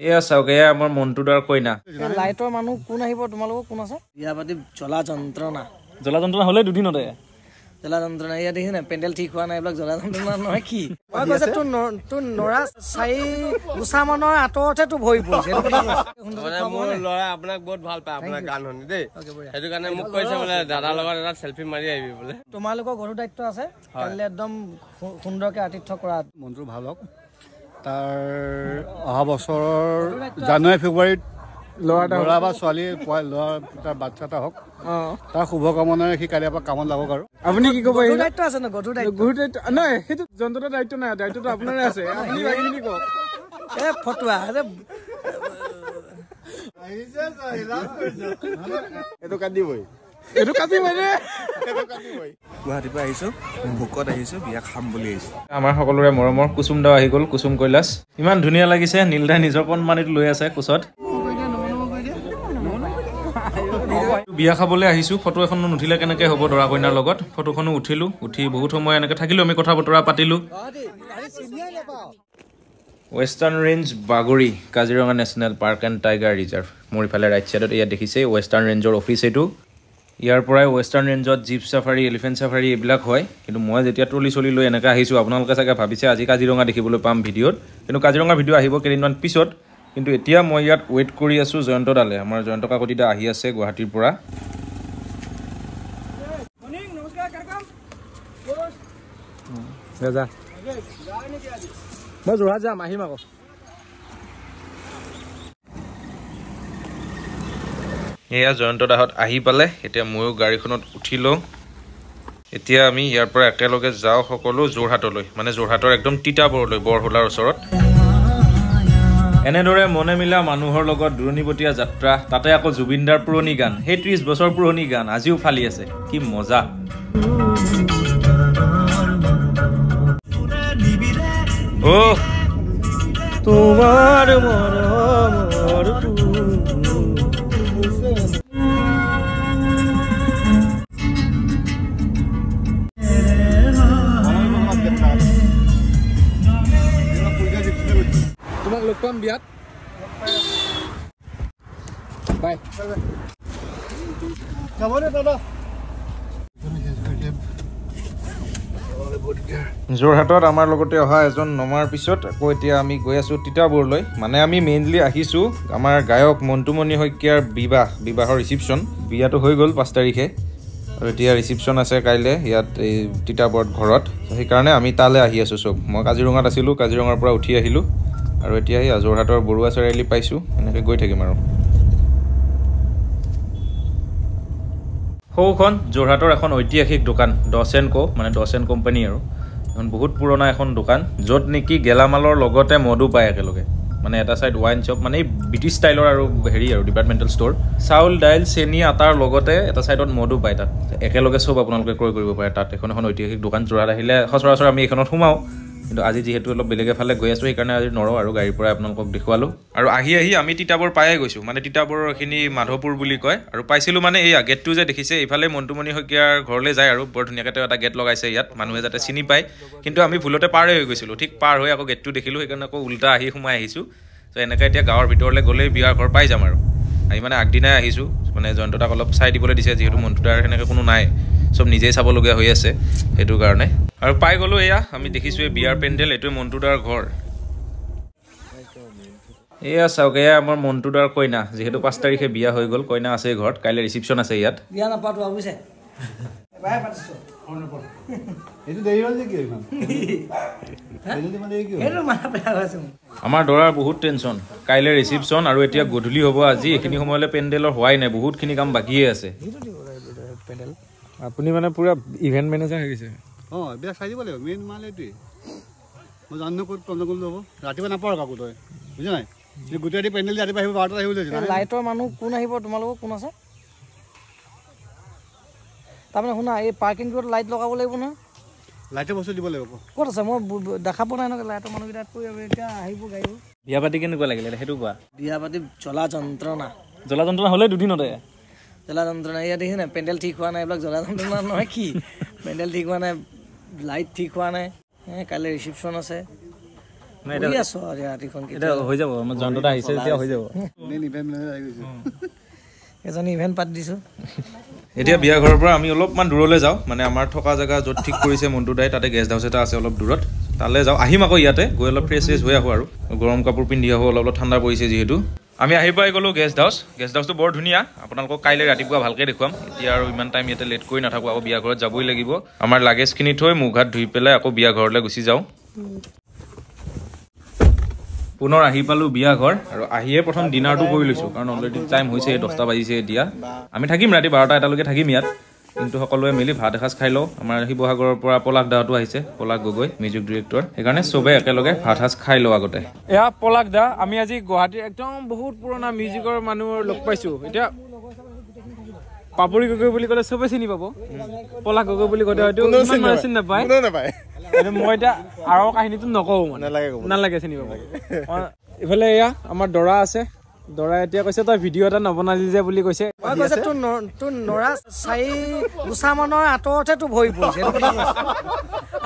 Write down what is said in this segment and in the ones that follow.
এয়া চাওক, এয়া আমাৰ মন্টুদাৰ কইনা। লাইটৰ মানুহ কোন আহিব তোমালোকৰ কোন আছে? বিয়া পাতি জ্বলা যন্ত্ৰণা হ'লে দুদিনতে জ্বলা যন্ত্ৰণা। ইয়াত দেখি নাই পেণ্ডেল ঠিক হোৱা নাই, এইবিলাক জ্বলা যন্ত্ৰণা নহয় কি? মই কৈছে তোৰ নৰা 4 গোচা মানৰ আঁতৰতহে তোৰ ভৰি পৰিছে। মোৰ ল'ৰা আপোনাক বহুত ভাল পায়, আপোনাৰ গান শুনি দেই, সেইটো কাৰণে মোক কৈছে বোলে দাদাৰ লগত এটা চেলফি মাৰি আহিবি বোলে। তোমালোকৰ গধুৰ দায়িত্ব আছে, কাইলৈ একদম সুন্দৰকে আতিথ্য কৰা। মনটো ভাল হওক। তাৰ অহা বছৰৰ জানুৱাৰী ফেব্ৰুৱাৰীত ল'ৰা বা ছোৱালী ল'ৰা তাৰ বাচ্ছা এটা হওক, তাৰ শুভকামনাৰে সি কাইলৈ পৰা কামত যাব। আৰু আপুনি কি ক'ব? দায়িত্ব আছে ন? গধুৰ দায়িত্ব নহয়, সেইটো যন্ত্ৰৰ দায়িত্ব নাই, দায়িত্বটো আপোনাৰে আছে। আপুনি কি কওক? ফটোৱা এইটো কাটিবই, গুৱাহাটীৰ পৰা আহিছো, ভোকত আহিছো, বিয়া খাম বুলি আহিছো। আমাৰ সকলোৰে মৰমৰ কুসুম দাও আহি গ'ল, কুসুম কৈলাশ। ইমান ধুনীয়া লাগিছে, নীলদাই নিজৰ কণমানিটো লৈ আছে কোচত। বিয়া খাবলৈ আহিছো, ফটো এখন নুঠিলে কেনেকে হ'ব দৰা কইনাৰ লগত। ফটোখনো উঠিলো, উঠি বহুত সময় এনেকে থাকিলো, আমি কথা বতৰা পাতিলো। ৱেষ্টাৰ্ণ ৰেঞ্জ বাগৰি, Kaziranga national park and tiger reserve. মোৰ ইফালে ৰাইট ছাইডত এয়া দেখিছে ৱেষ্টাৰ্ণ ৰেঞ্জৰ অফিচ এইটো। ইয়াৰ পৰাই ৱেষ্টাৰ্ণ ৰেঞ্জত জীপ চাফাৰী, এলিফেণ্ট চাফাৰী এইবিলাক হয়। কিন্তু মই যেতিয়া ট্ৰলি চলি লৈ এনেকৈ আহিছোঁ, আপোনালোকে চাগে ভাবিছে আজি কাজিৰঙা দেখিবলৈ পাম ভিডিঅ'ত, কিন্তু কাজিৰঙা ভিডিঅ' আহিব কেইদিনমান পিছত। কিন্তু এতিয়া মই ইয়াত ৱেইট কৰি আছোঁ জয়ন্ত দালে। আমাৰ জয়ন্ত কাকতি দা আহি আছে গুৱাহাটীৰ পৰা। মই যোৰহাট যাম, আহিম আকৌ। এয়া জয়ন্ত দাহঁত আহি পালে, এতিয়া ময়ো গাড়ীখনত উঠি লওঁ। এতিয়া আমি ইয়াৰ পৰা একেলগে যাওঁ সকলো যোৰহাটলৈ, মানে যোৰহাটৰ একদম তিতাবৰলৈ, বৰহোলাৰ ওচৰত। এনেদৰে মনে মিলা মানুহৰ লগত দূৰণিবতীয়া যাত্ৰা, তাতে আকৌ জুবিন দাৰ পুৰণি গান, সেই 30 বছৰ পুৰণি গান আজিও ফালি আছে, কি মজা। অ' তোমাৰ মৰমৰ তোমাক লগ পাম বিয়াত। বাই। যোৰহাটত আমাৰ লগতে অহা এজন নমাৰ পিছত আকৌ এতিয়া আমি গৈ আছোঁ তিতাবৰলৈ। মানে আমি মেইনলি আহিছোঁ আমাৰ গায়ক মণ্টুমণি শইকীয়াৰ বিবাহৰ ৰিচিপশ্যন। বিয়াটো হৈ গ'ল 5 তাৰিখে, আৰু এতিয়া ৰিচিপশ্যন আছে কাইলৈ ইয়াত এই তিতাবৰত ঘৰত। সেইকাৰণে আমি তালৈ আহি আছোঁ চব। মই কাজিৰঙাত আছিলোঁ, কাজিৰঙাৰ পৰা উঠি আহিলোঁ, আৰু এতিয়া এই যোৰহাটৰ বৰুৱা চাৰিআলি পাইছোঁ। এনেকৈ গৈ থাকিম আৰু। সৌখন যোৰহাটৰ এখন ঐতিহাসিক দোকান, ডছ এণ্ড কো, মানে ডছ এণ্ড কোম্পানী আৰু। এখন বহুত পুৰণা এখন দোকান, য'ত নেকি গেলামালৰ লগতে মদো পায় একেলগে। মানে এটা চাইড ৱাইন শ্বপ, মানে ব্ৰিটিছ ষ্টাইলৰ আৰু হেৰি আৰু ডিপাৰ্টমেণ্টেল ষ্ট'ৰ। চাউল, দাইল, চেনি, আটাৰ লগতে এটা চাইডত মদো পায় তাত। একেলগে চব আপোনালোকে ক্ৰয় কৰিব পাৰে তাত। এখন ঐতিহাসিক দোকান। যোৰহাট আহিলে সচৰাচৰ আমি এইখনত সোমাওঁ, কিন্তু আজি যিহেতু অলপ বেলেগ এফালে গৈ আছোঁ, সেইকাৰণে আজি নৰওঁ আৰু গাড়ীৰ পৰাই আপোনালোকক দেখুৱালোঁ। আৰু আহি আমি তিতাবৰ পায়ে গৈছোঁ, মানে তিতাবৰৰ এইখিনি মাধৱপুৰ বুলি কয়। আৰু পাইছিলোঁ মানে এই গেটটো যে দেখিছে, এইফালে মণ্টুমণি শইকীয়াৰ ঘৰলৈ যায়, আৰু বৰ ধুনীয়াকৈ তেওঁ এটা গেট লগাইছে ইয়াত, মানুহে যাতে চিনি পায়। কিন্তু আমি ভুলতে পাৰেই হৈ গৈছিলোঁ, ঠিক পাৰ হৈ আকৌ গেটটো দেখিলোঁ, সেইকাৰণে আকৌ উল্টা আহি সোমাই আহিছোঁ। ত' এনেকৈ এতিয়া গাঁৱৰ ভিতৰলৈ গ'লেই বিয়াৰ ঘৰ পাই যাম আৰু। আমি মানে আগদিনাই আহিছোঁ, মানে জয়ন্ত দাক অলপ চাই দিবলৈ দিছে, যিহেতু মণ্টুদাৰ সেনেকৈ কোনো নাই, চব নিজেই চাবলগীয়া হৈ আছে, সেইটো কাৰণে। আৰু পাই গ'লোঁ, এয়া আমি দেখিছোঁ এই বিয়াৰ পেণ্ডেল, এইটোৱে মণ্টুদাৰ ঘৰ। এয়া চাওক, এয়া আমাৰ মণ্টুদাৰ কইনা, যিহেতু 5 তাৰিখে বিয়া হৈ গ'ল, কইনা আছে ঘৰত, কাইলৈ ৰিচিপশ্যন আছে ইয়াত। বিয়া নাপাতো বুজিছে, আমাৰ দৰাৰ বহুত টেনশ্যন, কাইলৈ ৰিচিপশ্যন, আৰু এতিয়া গধূলি হ'ব আজি। এইখিনি সময়লৈ পেণ্ডেলৰ হোৱাই নাই, বহুতখিনি কাম বাকীয়ে আছে। আপুনি মানে পুৰা ইভেণ্ট মেনেজাৰ হৈ গৈছে। অঁ, বিয়া চাই দিব লাগিব, মেইন মাল এইটোৱেই। মই জানো ক'ত কণ্ট্ৰল ল'ব, ৰাতিপুৱা নাপাওঁ কাকো তই, বুজি নাই? গোটেই ৰাতি পেণ্ডেল ৰাতিপুৱা আহিব, 12টাত আহিব লাগিছিল। লাইটৰ মানুহ কোন আহিব তোমালোকৰ কোন আছে? তাৰমানে শুনা, এই পাৰ্কিংটোত লাইট লগাব লাগিব নহয়, লাইটৰ বস্তু দিব লাগিব। ক'ত আছে? মই দেখা পোৱা নাই নহয় লাইটৰ মানুহকেইটাত। এতিয়া আহিব গাড়ী। বিয়া পাতি কেনেকুৱা লাগিলে সেইটো কোৱা? বিয়া পাতি জ্বলা যন্ত্ৰণা হ'লে দুদিনতে জ্বলা যন্ত্ৰণা। ইয়াত দেখি নাই পেণ্ডেল ঠিক হোৱা নাই, এইবিলাক জ্বলা যন্ত্ৰণা নহয় কি? পেণ্ডেল ঠিক হোৱা নাই, লাইট ঠিক হোৱা নাই, কাইলৈ ৰিচিপশ্যন আছে, হৈ যাব আমাৰ যন্ত্ৰটা আহিছে এতিয়া হৈ যাব এজন ইভেণ্ট পাতি দিছোঁ এতিয়া বিয়া ঘৰৰ পৰা আমি অলপমান দূৰলৈ যাওঁ মানে আমাৰ থকা জেগা য'ত ঠিক কৰিছে মণ্টু দাই তাতে গেষ্ট হাউচ এটা আছে অলপ দূৰত তালৈ যাওঁ আহিম আকৌ ইয়াতে গৈ অলপ ফ্ৰেছ হৈ আহোঁ আৰু গৰম কাপোৰ পিন্ধি আহোঁ অলপ ঠাণ্ডা পৰিছে যিহেতু আমি আহি পাই গ'লোঁ গেষ্ট হাউচটো বৰ ধুনীয়া আপোনালোকক কাইলৈ ৰাতিপুৱা ভালকৈ দেখুৱাম এতিয়া আৰু ইমান টাইম ইয়াতে লেট কৰি নাথাকোঁ আকৌ বিয়া ঘৰত যাবই লাগিব আমাৰ লাগেজখিনি থৈ মুখ হাত ধুই পেলাই আকৌ বিয়া ঘৰলৈ গুচি যাওঁ পুনৰ আহি পালোঁ বিয়া ঘৰ আৰু আহিয়ে প্ৰথম ডিনাৰটো কৰি লৈছোঁ কাৰণ অলৰেডি টাইম হৈছে 10টা বাজিছে এতিয়া আমি থাকিম ৰাতি 12টা এটালৈকে থাকিম ইয়াত কিন্তু সকলোৱে মিলি ভাত এসাঁজ খাই লওঁ আমাৰ শিৱসাগৰৰ পৰা পলাশ দাহঁতো আহিছে পলাশ গগৈ মিউজিক ডিৰেক্টৰ সেইকাৰণে চবে একেলগে ভাত সাঁজ খাই লওঁ আগতে এয়া পলাশ দা আমি আজি গুৱাহাটীৰ একদম বহুত পুৰণা মিউজিকৰ মানুহ লগ পাইছোঁ এতিয়া পাপৰি গগৈ বুলি ক'লে চবে চিনি পাব পলাশ গগৈ বুলি ক'লে হয়তো চিনি নাপায় মই এতিয়া আৰু কাহিনীটো নকওঁ মানে নালাগে চিনি পাব ইফালে এয়া আমাৰ দৰা আছে দৰা এতিয়া কৈছে তই ভিডিঅ' এটা নবনালি যে বুলি কৈছে তোৰ নৰা 4 গোচামানৰ আঁতৰতহে তোৰ ভৰি পৰিছে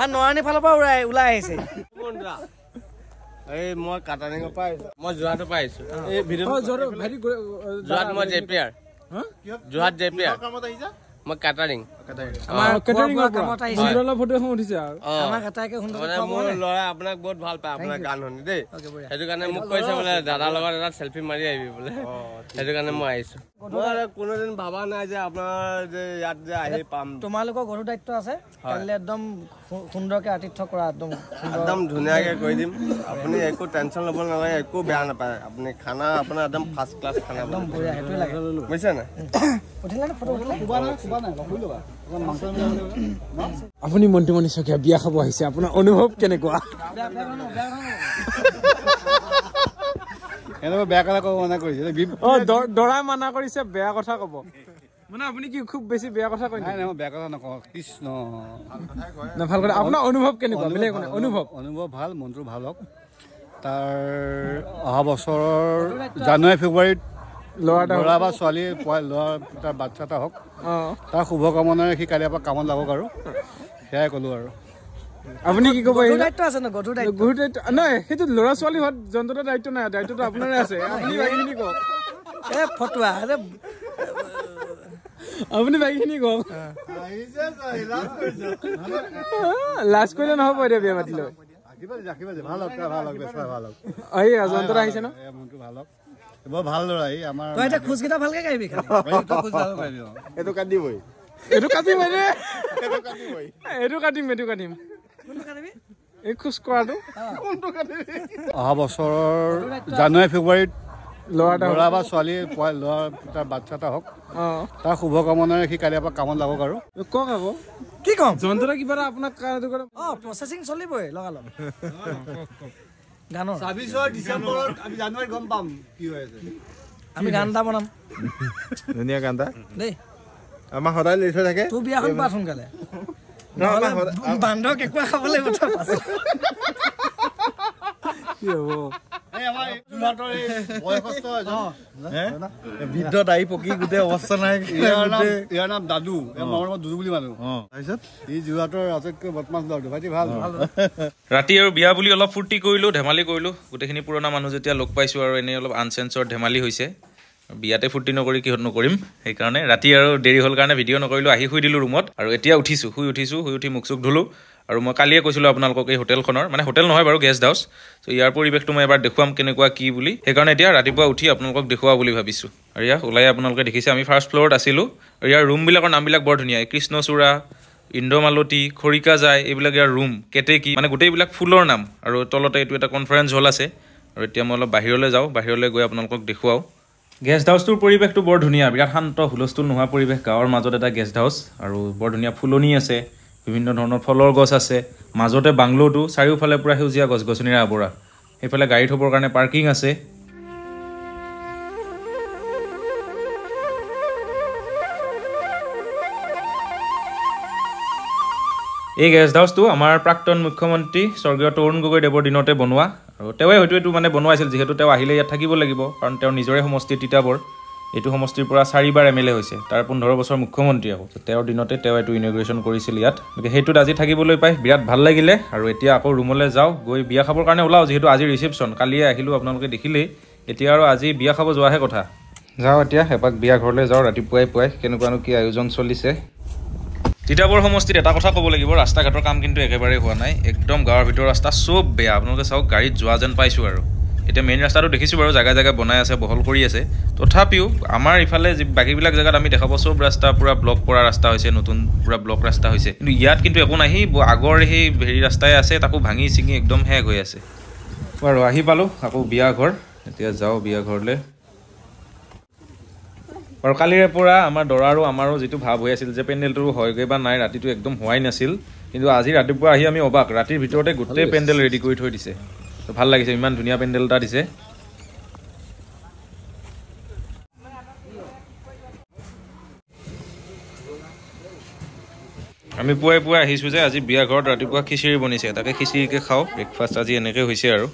আৰু নৰাণী ফালৰ পৰা ওলাই আহিছে এই মই কাটাৰিঙৰ পৰা আহিছোঁ মই যোৰহাটৰ পৰা আহিছোঁ এই ভিডিঅ' যোৰহাট মই জেপিয়াৰ যোৰহাট জেপিয়াৰ মই কাটাৰিং মোৰ ল'ৰাই আপোনাক বহুত ভাল পায় আপোনাৰ গান শুনি দেই সেইটো কাৰণে মোক কৈছে বোলে দাদাৰ লগত এটা চেল্ফি মাৰি আহিবি বোলে সেইটো কাৰণে মই আহিছো মই কোনোদিন ভাবা নাই যে আপোনাৰ যে ইয়াত যে আহি পাম তোমালোকৰ গধুৰ দায়িত্ব আছে কাইলৈ একদম সুন্দৰকে আতিথ্য কৰা একদম ধুনীয়াকে কৰি দিম আপুনি একো টেনশ্যন ল'ব নালাগে একো বেয়া নাপায় আপুনি খানা আপোনাৰ একদম ফাৰ্ষ্ট ক্লাছ খানা একদম বঢ়িয়া সেইটোৱে লাগে বুজিছে নাই আপুনি মন্টুমণি শইকীয়া বিয়া খাব আহিছে আপোনাৰ অনুভৱ কেনেকুৱা বেয়া কথা ক'ব মানা কৰিছে দৰাই মানা কৰিছে বেয়া কথা ক'ব মানে আপুনি কি খুব বেছি বেয়া কথা কয় নাই মই বেয়া কথা নকওঁ কৃষ্ণ ভাল কথা আপোনাৰ অনুভৱ কেনেকুৱা অনুভৱ ভাল মনটো ভাল হওক তাৰ অহা বছৰৰ জানুৱাৰী ফেব্ৰুৱাৰীত ল'ৰা বা ছোৱালী ল'ৰা তাৰ বাচ্ছা এটা হওক তাৰ শুভকামনাৰে সি কালিৰ পৰা কামত লাগক আৰু সেয়াই ক'লোঁ আৰু আপুনি কি ক'ব দায়িত্ব আছে ন গধুৰ দায়িত্ব নাই সেইটো ল'ৰা ছোৱালী হোৱাত যন্ত্ৰটোৰ দায়িত্ব নাই দায়িত্বটো আপোনাৰে আছে আপুনি বাকীখিনি কওক ফটোৱা আপুনি বাকীখিনি কওক লাজ কৰিলে নহ'ব এতিয়া বিয়া পাতি লৈ যন্ত্ৰ আহিছে ন মনটো ভাল হওক বৰ ভাল ল'ৰা এই আমাৰ তই এতিয়া খোজকেইটা ভালকে গাড়ী এইটো কাটিবই এই খোজ কঢ়াটো অহা বছৰৰ জানুৱাৰী ফেব্ৰুৱাৰীত ল'ৰা বা ছোৱালী ল'ৰা তাৰ বাচ্ছা এটা হওক তাৰ শুভকামনাৰে সি কালিৰ পৰা কামত লাগক আৰু কওক আকৌ কি কম যন্ত্ৰ কিবা এটা আপোনাক প্ৰচেচিং চলিবই লগালগ গানৰ 26 ডিচেম্বৰত আমি জানুৱাৰীত গম পাম কি হৈ আছে আমি গান এটা বনাম ধুনীয়া গান এটা দেই আমাৰ সদায় লিখি থাকে তোৰ বিয়াখন পাত সোনকালে বান্ধৱ কেঁকুৰা খাব লাগিব কি হ'ব বৃদ্ধত আহি পকি গোটেই অৱস্থা নাই ইয়াৰ নাম দাদু দুদু বুলি মানুহ তাৰপিছত ই যোৰহাটৰ আটাইতকৈ বদমাছ দাদু ভাইটি ভাল ৰাতি আৰু বিয়া বুলি অলপ ফূৰ্তি কৰিলোঁ ধেমালি কৰিলোঁ গোটেইখিনি পুৰণা মানুহ যেতিয়া লগ পাইছোঁ আৰু এনেই অলপ আনচেঞ্চৰ ধেমালি হৈছে বিয়াতে ফূৰ্তি নকৰি কিহত নকৰিম সেইকাৰণে ৰাতি আৰু দেৰি হ'ল কাৰণে ভিডিঅ' নকৰিলোঁ আহি শুই দিলোঁ ৰুমত আৰু এতিয়া শুই উঠি মুখ চুখ ধুলোঁ আৰু মই কালিয়ে কৈছিলোঁ আপোনালোকক এই হোটেলখনৰ মানে হোটেল নহয় বাৰু গেষ্ট হাউচ ত' ইয়াৰ পৰিৱেশটো মই এবাৰ দেখুৱাম কেনেকুৱা কি বুলি সেইকাৰণে এতিয়া ৰাতিপুৱা উঠি আপোনালোকক দেখুওৱা বুলি ভাবিছোঁ আৰু ইয়াক ওলাই আপোনালোকে দেখিছে আমি ফাৰ্ষ্ট ফ্ল'ৰত আছিলোঁ আৰু ইয়াৰ ৰুমবিলাকৰ নামবিলাক বৰ ধুনীয়া কৃষ্ণচূড়া ইন্দ্ৰমালতী খৰিকাজাই এইবিলাক ইয়াৰ ৰুম কেতেকী মানে গোটেইবিলাক ফুলৰ নাম আৰু তলতে এইটো এটা কনফাৰেঞ্চ হল আছে আৰু এতিয়া মই অলপ বাহিৰলৈ যাওঁ বাহিৰলৈ গৈ আপোনালোকক দেখুৱাওঁ গেষ্ট হাউচটোৰ পৰিৱেশটো বৰ ধুনীয়া বিৰাট শান্ত হুলস্থুল নোহোৱা পৰিৱেশ গাঁৱৰ মাজত এটা গেষ্ট হাউচ আৰু বৰ ধুনীয়া ফুলনি আছে বিভিন্ন ধৰণৰ ফলৰ গছ আছে মাজতে বাংলোটো চাৰিওফালে পুৰা সেউজীয়া গছ গছনিৰে আৱৰা সেইফালে গাড়ী থ'বৰ কাৰণে পাৰ্কিং আছে এই গেষ্ট হাউচটো আমাৰ প্ৰাক্তন মুখ্যমন্ত্ৰী স্বৰ্গীয় তৰুণ গগৈদেৱৰ দিনতে বনোৱা আৰু তেওঁৱে হয়তো এইটো মানে বনোৱাইছিল যিহেতু তেওঁ আহিলে ইয়াত থাকিব লাগিব কাৰণ তেওঁৰ নিজৰে সমষ্টি তিতাবৰ এইটো সমষ্টিৰ পৰা 4বাৰ MLA হৈছে, তাৰ 15 বছৰ মুখ্যমন্ত্ৰী আকৌ। তেওঁৰ দিনতে তেওঁ এইটো ইনগ্ৰেশ্যন কৰিছিল ইয়াত। গতিকে সেইটোত আজি থাকিবলৈ পাই বিৰাট ভাল লাগিলে। আৰু এতিয়া আকৌ ৰুমলৈ যাওঁ, গৈ বিয়া খাবৰ কাৰণে ওলাওঁ, যিহেতু আজি ৰিচেপশ্যন। কালিয়ে আহিলোঁ, আপোনালোকে দেখিলেই। এতিয়া আৰু আজি বিয়া খাব যোৱাহে কথা। যাওঁ এতিয়া এপাক বিয়া ঘৰলৈ যাওঁ, ৰাতিপুৱাই পুৱাই কেনেকুৱানো কি আয়োজন চলিছে। তিতাবৰ সমষ্টিত এটা কথা ক'ব লাগিব, ৰাস্তা ঘাটৰ কাম কিন্তু একেবাৰে হোৱা নাই। একদম গাঁৱৰ ভিতৰৰ ৰাস্তা চব বেয়া, আপোনালোকে চাওক, গাড়ীত যোৱা যেন পাইছোঁ। আৰু এতিয়া মেইন ৰাস্তাটো দেখিছোঁ বাৰু, জেগাই জেগাই বনাই আছে, বহল কৰি আছে। তথাপিও আমাৰ ইফালে বাকীবিলাক জেগাত আমি দেখাব চব ৰাস্তা পূৰা ব্লক কৰা ৰাস্তা হৈছে, নতুন পূৰা ব্লক ৰাস্তা হৈছে। কিন্তু ইয়াত কিন্তু একো নাই, আগৰ সেই হেৰি ৰাস্তাই আছে, তাকো ভাঙি চিঙি একদম শেষ হৈ আছে। বাৰু আহি পালোঁ আকৌ বিয়া ঘৰ, এতিয়া যাওঁ বিয়া ঘৰলৈ। আৰু কালিৰে পৰা আমাৰ দৰা আৰু আমাৰো যিটো ভাৱ হৈ আছিল যে পেণ্ডেলটো হয়গৈ বা নাই, ৰাতিটো একদম হোৱাই নাছিল। কিন্তু আজি ৰাতিপুৱা আহি আমি অবাক, ৰাতিৰ ভিতৰতে গোটেই পেণ্ডেল ৰেডি কৰি থৈ দিছে। তো ভাল লাগিছে, ইমান ধুনীয়া পেণ্ডেল এটা দিছে। আমি পুৱাই পুৱাই আহিছোঁ যে আজি বিয়া ঘৰত ৰাতিপুৱা খিচিৰি বনিছে, তাকে খিচিৰিকে খাওঁ। ব্ৰেকফাষ্ট আজি এনেকৈ হৈছে আৰু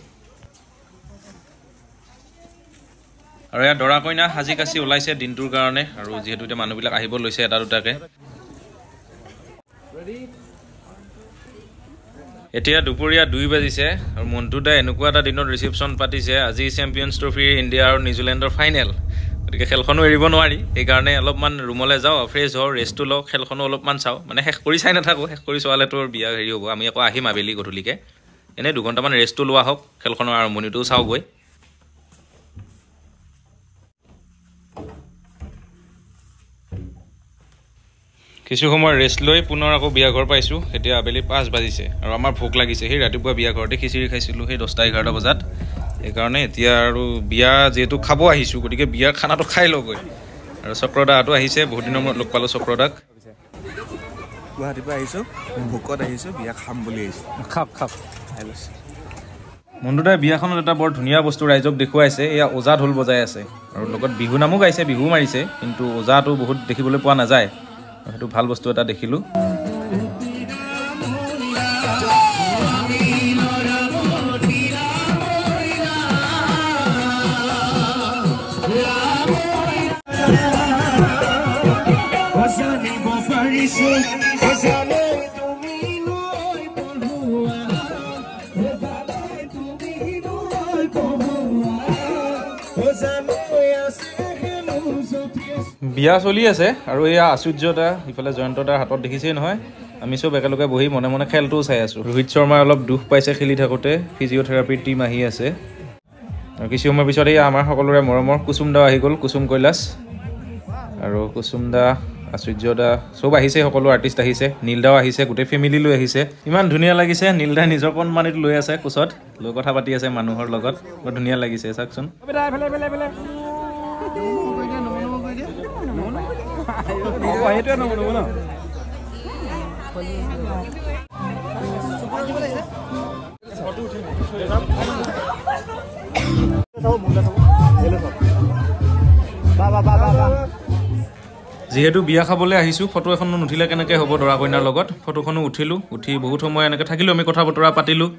ইয়াত দৰা কইনা সাজি কাচি ওলাইছে দিনটোৰ কাৰণে। আৰু যিহেতু এতিয়া মানুহবিলাক আহিব লৈছে এটা দুটাকে। এতিয়া দুপৰীয়া 2 বাজিছে আৰু মন্টু দাই এনেকুৱা এটা দিনত ৰিচেপশ্যন পাতিছে। আজি চেম্পিয়নছ ট্ৰফিৰ ইণ্ডিয়া আৰু নিউজিলেণ্ডৰ ফাইনেল, গতিকে খেলখনো এৰিব নোৱাৰি। সেইকাৰণে অলপমান ৰুমলৈ যাওঁ, ফ্ৰেছ হওঁ, ৰেষ্টটো লওঁ, খেলখনো অলপমান চাওঁ। মানে শেষ কৰি চাই নাথাকোঁ, শেষ কৰি চোৱালেতো বিয়া হেৰি হ'ব। আমি আকৌ আহিম আবেলি গধূলিকৈ, এনেই 2 ঘণ্টামান ৰেষ্টটো লোৱা হওক, খেলখনৰ আৰম্ভণিটোও চাওঁগৈ। কিছু সময় ৰেষ্ট লৈ পুনৰ আকৌ বিয়া ঘৰ পাইছোঁ। এতিয়া আবেলি 5 বাজিছে আৰু আমাৰ ভোক লাগিছে। সেই ৰাতিপুৱা বিয়া ঘৰতে খিচিৰি খাইছিলোঁ সেই 10-11 বজাত। সেইকাৰণে এতিয়া আৰু বিয়া যিহেতু খাব আহিছোঁ, গতিকে বিয়াৰ খানাটো খাই লওঁগৈ। আৰু চক্ৰদাহঁতো আহিছে, বহুত দিনৰ মূৰত লগ পালোঁ চক্ৰদাক। গুৱাহাটীৰ পৰা আহিছোঁ, ভোকত আহিছোঁ, বিয়া খাম বুলি আহিছোঁ। খাওক খাওক। মন্টু দাই বিয়াখনত এটা বৰ ধুনীয়া বস্তু ৰাইজক দেখুৱাইছে, এয়া ওজা ঢোল বজাই আছে আৰু লগত বিহু নামো গাইছে, বিহু মাৰিছে। কিন্তু ওজাটো বহুত দেখিবলৈ পোৱা নাযায়, সেইটো ভাল বস্তু এটা দেখিলোঁ। বিয়া চলি আছে আৰু এয়া আশ্চৰ্যতা ইফালে জয়ন্তদাৰ হাতত দেখিছেই নহয়। আমি চব একেলগে বহি মনে মনে খেলটোও চাই আছোঁ। ৰোহিত শৰ্মাই অলপ দুখ পাইছে খেলি থাকোঁতে, ফিজিঅ'থেৰাপিৰ টীম আহি আছে। আৰু কিছু সময়ৰ পিছত এই আমাৰ সকলোৰে মৰমৰ কুসুম দাও আহি গ'ল, কুসুম কৈলাশ। আৰু কুসুম দা, আশ্চৰ্যদা চব আহিছে, সকলো আৰ্টিষ্ট আহিছে। নীলদাও আহিছে, গোটেই ফেমিলি লৈ আহিছে। ইমান ধুনীয়া লাগিছে। নীলদাই নিজৰ কণমানিটো লৈ আছে কোচত, লৈ কথা পাতি আছে মানুহৰ লগত, বৰ ধুনীয়া লাগিছে চাওকচোন। যিহেতু বিয়া খাবলৈ আহিছোঁ, ফটো এখনো নুঠিলে কেনেকৈ হ'ব দৰা কইনাৰ লগত। ফটোখনো উঠিলোঁ, উঠি বহুত সময় এনেকৈ থাকিলোঁ, আমি কথা বতৰা পাতিলোঁ।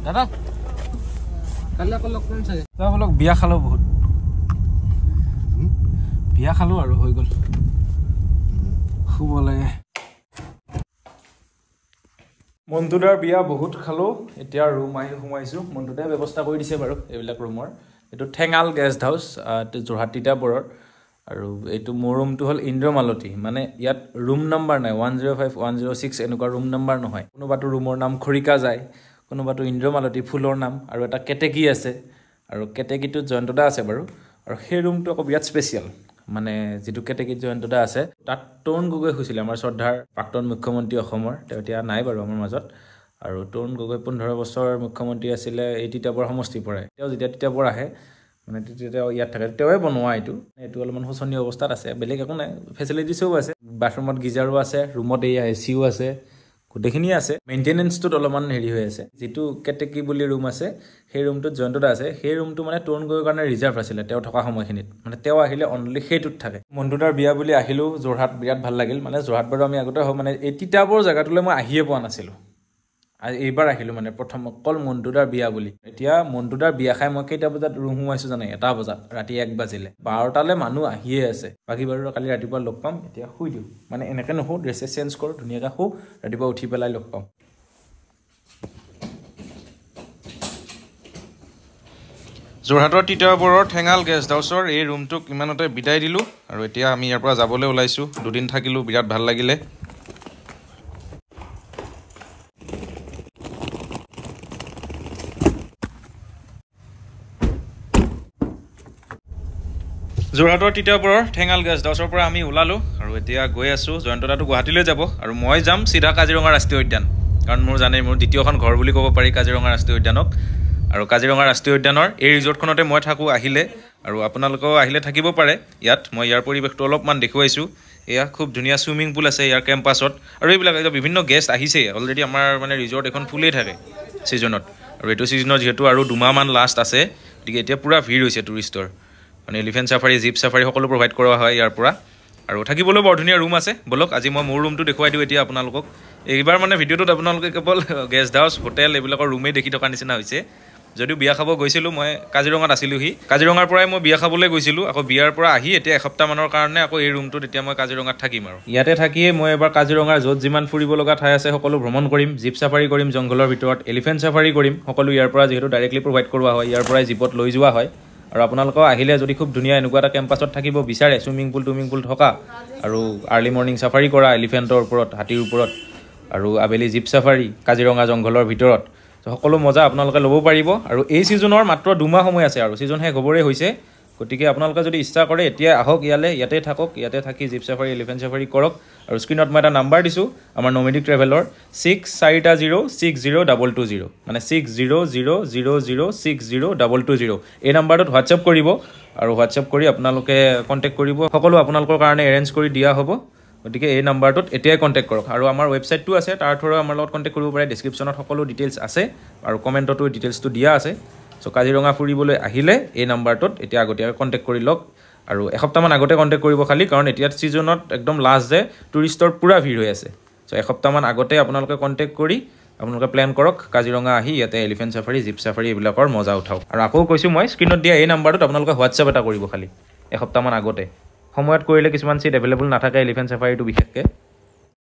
দাদা বিয়া খালোঁ, বহুত বিয়া খালোঁ আৰু হৈ গ'ল, শুব লাগে। মন্টুদাৰ বিয়া বহুত খালোঁ, এতিয়া ৰুম আহি সোমাইছোঁ। মন্টুদাই ব্যৱস্থা কৰি দিছে বাৰু এইবিলাক ৰুমৰ। এইটো ঠেঙাল গেষ্ট হাউচ, যোৰহাট তিতাবৰৰ। আৰু এইটো মোৰ ৰুমটো হ'ল ইন্দ্ৰমালতী, মানে ইয়াত ৰুম নম্বৰ নাই, 105, 106 এনেকুৱা ৰুম নম্বৰ নহয়। কোনোবাটো ৰুমৰ নাম খৰিকা যায়, কোনোবাটো ইন্দ্ৰমালতী ফুলৰ নাম, আৰু এটা কেতেকী আছে, আৰু কেতেকীটোত জয়ন্তদা আছে বাৰু। আৰু সেই ৰুমটো আকৌ বিৰাট স্পেচিয়েল, মানে যিটো কেতেকীত জয়ন্তদা আছে তাত তৰুণ গগৈ হৈছিলে, আমাৰ শ্ৰদ্ধাৰ প্ৰাক্তন মুখ্যমন্ত্ৰী অসমৰ। তেওঁ এতিয়া নাই বাৰু আমাৰ মাজত। আৰু তৰুণ গগৈ 15 বছৰ মুখ্যমন্ত্ৰী আছিলে এই তিতাবৰ সমষ্টিৰ পৰাই। তেওঁ যেতিয়া তিতাবৰ আহে, মানে তেতিয়া তেওঁ ইয়াত থাকে, তেওঁৱে বনোৱা এইটো অলপমান শোচনীয় অৱস্থাত আছে, বেলেগ একো নাই, ফেচিলিটিছো আছে, বাথৰুমত গিজাৰো আছে, ৰুমত এয়া এচিও আছে, গোটেইখিনিয়ে আছে। মেইনটেনেঞ্চটোত অলপমান হেৰি হৈ আছে। যিটো কেতেকী বুলি ৰুম আছে, সেই ৰুমটোত জয়ন্তদা আছে, সেই ৰুমটো মানে তৰুণ গগৈৰ কাৰণে ৰিজাৰ্ভ আছিলে তেওঁ থকা সময়খিনিত, মানে তেওঁ আহিলে অনলি সেইটোত থাকে। মন্টুদাৰ বিয়া বুলি আহিলোঁ যোৰহাট, বিৰাট ভাল লাগিল। মানে যোৰহাট বাৰু আমি আগতে হওক, মানে এই তিতাবৰ জেগাটোলৈ মই আহিয়ে পোৱা নাছিলোঁ। আৰু এইবাৰ আহিলোঁ মানে প্ৰথম অকল মণ্টুদাৰ বিয়া বুলি। এতিয়া মণ্টুদাৰ বিয়া খাই মই কেইটা বজাত ৰুম সোমাইছোঁ জানে? 1 বজাত, ৰাতি 1 বাজিলে। 12টালৈ মানুহ আহিয়ে আছে। বাকী বাৰু কালি ৰাতিপুৱা লগ পাম। এতিয়া শুই দিওঁ, মানে এনেকৈ নুশু, ড্ৰেছে চেঞ্জ কৰোঁ, ধুনীয়াকৈ শুওঁ, ৰাতিপুৱা উঠি পেলাই লগ পাম। যোৰহাটৰ তিতাবৰৰ ঠেঙাল গেষ্ট হাউচৰ এই ৰুমটোক ইমানতে বিদায় দিলোঁ আৰু এতিয়া আমি ইয়াৰ পৰা যাবলৈ ওলাইছোঁ। 2 দিন থাকিলোঁ, বিৰাট ভাল লাগিলে। যোৰহাটৰ তিতাবৰৰ ঠেঙাল গেষ্ট হাউচৰ পৰা আমি ওলালোঁ আৰু এতিয়া গৈ আছোঁ। জয়ন্ত দাটো গুৱাহাটীলৈ যাব আৰু মই যাম চিধা কাজিৰঙা ৰাষ্ট্ৰীয় উদ্যান, কাৰণ মোৰ জানেই মোৰ দ্বিতীয়খন ঘৰ বুলি ক'ব পাৰি কাজিৰঙা ৰাষ্ট্ৰীয় উদ্যানক। আৰু কাজিৰঙা ৰাষ্ট্ৰীয় উদ্যানৰ এই ৰিজৰ্টখনতে মই থাকোঁ আহিলে, আৰু আপোনালোকেও আহিলে থাকিব পাৰে ইয়াত। মই ইয়াৰ পৰিৱেশটো অলপমান দেখুৱাইছোঁ। এয়া খুব ধুনীয়া চুইমিং পুল আছে ইয়াৰ কেম্পাছত, আৰু এইবিলাক বিভিন্ন গেষ্ট আহিছেই অলৰেডি। আমাৰ মানে ৰিজৰ্ট এখন ফুলেই থাকে ছিজনত, আৰু এইটো ছিজনত যিহেতু আৰু 2 মাহমান লাষ্ট আছে, গতিকে এতিয়া পূৰা ভিৰ হৈছে টুৰিষ্টৰ। মানে এলিফেণ্ট চাফাৰী, জীপ চাফাৰী সকলো প্ৰভাইড কৰা হয় ইয়াৰ পৰা, আৰু থাকিবলৈ বৰ ধুনীয়া ৰুম আছে। ব'লক আজি মই মোৰ ৰুমটো দেখুৱাই দিওঁ এতিয়া আপোনালোকক। এইবাৰ মানে ভিডিঅ'টোত আপোনালোকে কেৱল গেষ্ট হাউচ, হোটেল এইবিলাকৰ ৰুমেই দেখি থকা নিচিনা হৈছে। যদিও বিয়া খাব গৈছিলোঁ, মই কাজিৰঙাত আছিলোঁহি। কাজিৰঙাৰ পৰাই মই বিয়া খাবলৈ গৈছিলোঁ, আকৌ বিয়াৰ পৰা আহি এতিয়া এসপ্তাহমানৰ কাৰণে আকৌ এই ৰুমটোত এতিয়া মই কাজিৰঙাত থাকিম। আৰু ইয়াতে থাকিয়ে মই এবাৰ কাজিৰঙাৰ য'ত যিমান ফুৰিব লগা ঠাই আছে সকলো ভ্ৰমণ কৰিম। জীপ চাফাৰী কৰিম জংঘলৰ ভিতৰত, এলিফেণ্ট চাফাৰী কৰিম, সকলো ইয়াৰ পৰা যিহেতু ডাইৰেক্টলি প্ৰভাইড কৰোৱা হয়, ইয়াৰ পৰাই জীপত লৈ যোৱা হয়। আৰু আপোনালোকেও আহিলে যদি খুব ধুনীয়া এনেকুৱা এটা কেম্পাছত থাকিব বিচাৰে, চুইমিং পুল থকা, আৰু আৰ্লি মৰ্ণিং চাফাৰী কৰা এলিফেণ্টৰ ওপৰত, হাতীৰ ওপৰত, আৰু আবেলি জীপ চাফাৰী কাজিৰঙা জংঘলৰ ভিতৰত, সকলো মজা আপোনালোকে ল'ব পাৰিব। আৰু এই ছিজনৰ মাত্ৰ 2 মাহ সময় আছে, আৰু ছিজন শেষ হ'বৰে হৈছে। গতিকে আপোনালোকে যদি ইচ্ছা কৰে এতিয়া আহক ইয়ালৈ, ইয়াতে থাকক, ইয়াতে থাকি জীপ চাফাৰী, এলিফেণ্ট চাফাৰী কৰক। আৰু স্ক্ৰীণত মই এটা নাম্বাৰ দিছোঁ আমাৰ নমেডিক ট্ৰেভেলৰ, 6400602220, মানে 600000602220। এই নাম্বাৰটোত হোৱাটছএপ কৰিব, আৰু হোৱাটছএপ কৰি আপোনালোকে কণ্টেক্ট কৰিব। সকলো আপোনালোকৰ কাৰণে এৰেঞ্জ কৰি দিয়া হ'ব। গতিকে এই নাম্বাৰটোত এতিয়াই কণ্টেক্ট কৰক। আৰু আমাৰ ৱেবছাইটটো আছে, তাৰ থ্ৰুৰে আমাৰ লগত কণ্টেক্ট কৰিব পাৰে। ডিছক্ৰিপশ্যনত সকলো ডিটেইলছ আছে, আৰু কমেণ্টতো ডিটেইলছটো দিয়া আছে। চ' কাজিৰঙা ফুৰিবলৈ আহিলে এই নাম্বাৰটোত এতিয়া আগতীয়াকৈ কণ্টেক্ট কৰি লওক, আৰু এসপ্তাহমান আগতে কণ্টেক্ট কৰিব খালি, কাৰণ এতিয়া ছিজনত একদম লাষ্ট যে টুৰিষ্টৰ পূৰা ভিৰ হৈ আছে। চ' এসপ্তাহমান আগতে আপোনালোকে কণ্টেক্ট কৰি আপোনালোকে প্লেন কৰক, কাজিৰঙা আহি ইয়াতে এলিফেণ্ট চাফাৰী, জীপ চাফাৰী এইবিলাকৰ মজা উঠাওক। আৰু আকৌ কৈছোঁ মই, স্ক্ৰীণত দিয়া এই নাম্বাৰটোত আপোনালোকে হোৱাটছএপ এটা কৰিব খালি এসপ্তাহমান আগতে। সময়ত কৰিলে কিছুমান ছিট এভেইলেবল নাথাকে এলিফেণ্ট চাফাৰীটো বিশেষকৈ।